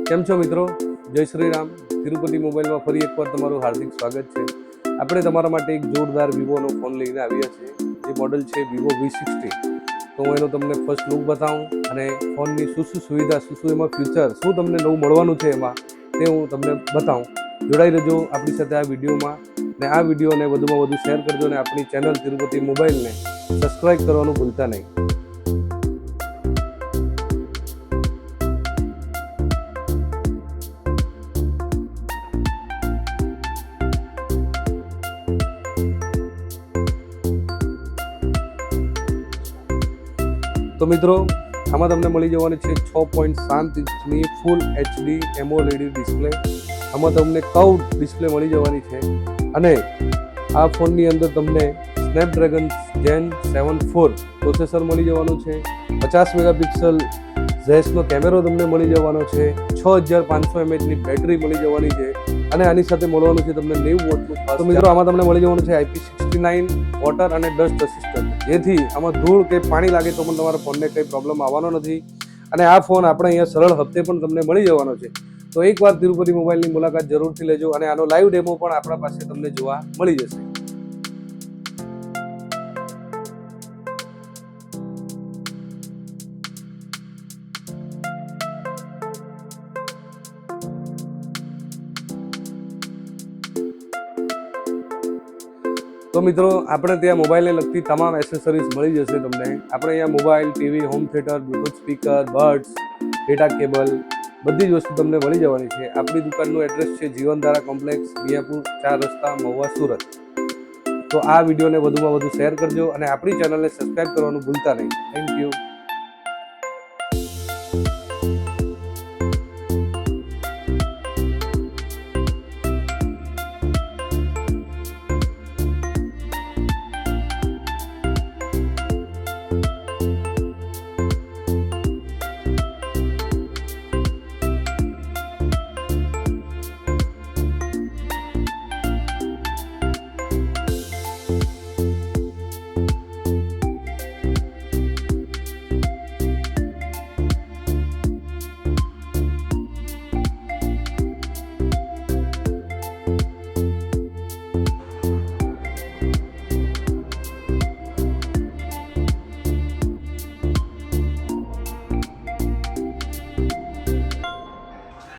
કેમ છો મિત્રો? જય શ્રી રામ. તિરુપતિ મોબાઈલમાં ફરી એકવાર તમારું હાર્દિક સ્વાગત છે. આપણે તમારા માટે એક જોરદાર વિવોનો ફોન લઈને આવ્યા છીએ. જે મોડલ છે વિવો V60. તો હું એનો તમને ફર્સ્ટ લુક બતાવું અને ફોનની શું સુવિધા, શું એમાં ફ્યુચર, શું તમને નવું મળવાનું છે એમાં, તે હું તમને બતાવું. જોડાઈ રહેજો આપણી સાથે આ વિડીયોમાં, ને આ વિડીયોને વધુમાં વધુ શેર કરજો અને આપણી ચેનલ તિરુપતિ મોબાઈલને સબસ્ક્રાઈબ કરવાનું ભૂલતા નહીં. તો મિત્રો, આમાં તમને મળી જવાની છે 6.7 ઇંચની ફૂલ HD AMOLED ડિસ્પ્લે. આમાં તમને કર્વ ડિસ્પ્લે મળી જવાની છે અને આ ફોનની અંદર તમને સ્નેપડ્રેગન Gen 7 4 પ્રોસેસર મળી જવાનું છે. 50 મેગાપિક્સલ ઝેસનો કેમેરો તમને મળી જવાનો છે. 6500 mAhની બેટરી મળી જવાની છે અને આની સાથે મળવાનું છે તમને 90 વોટનું ફાસ્ટ. તો મિત્રો, આમાં તમને મળી જવાનું છે IP69 વોટર અને ડસ્ટ અસિસ્ટન્ટ, જેથી આમાં ધૂળ કે પાણી લાગે તો પણ તમારા ફોનને કંઈ પ્રોબ્લેમ આવવાનો નથી. અને આ ફોન આપણે અહીંયા સરળ હપ્તે પણ તમને મળી જવાનો છે. તો એકવાર તિરુપતિ મોબાઈલની મુલાકાત જરૂરથી લેજો અને આનો લાઈવ ડેમો પણ આપણા પાસે તમને જોવા મળી જશે. તો મિત્રો, આપણે ત્યાં મોબાઈલને લગતી તમામ એસેસરીઝ મળી જશે તમને. આપણે અહીંયા mobile, TV, home theatre, Bluetooth speaker, buds, data cable, બધી જ વસ્તુ તમને મળી જવાની છે. આપણી દુકાનનું એડ્રેસ છે જીવનધારા કોમ્પ્લેક્સ, મિયાપુર 4 રસ્તા, મહુવા, સુરત. તો આ વિડીયોને વધુમાં વધુ શેર કરજો અને આપણી ચેનલને સબસ્ક્રાઈબ કરવાનું ભૂલતા નહીં. Thank you.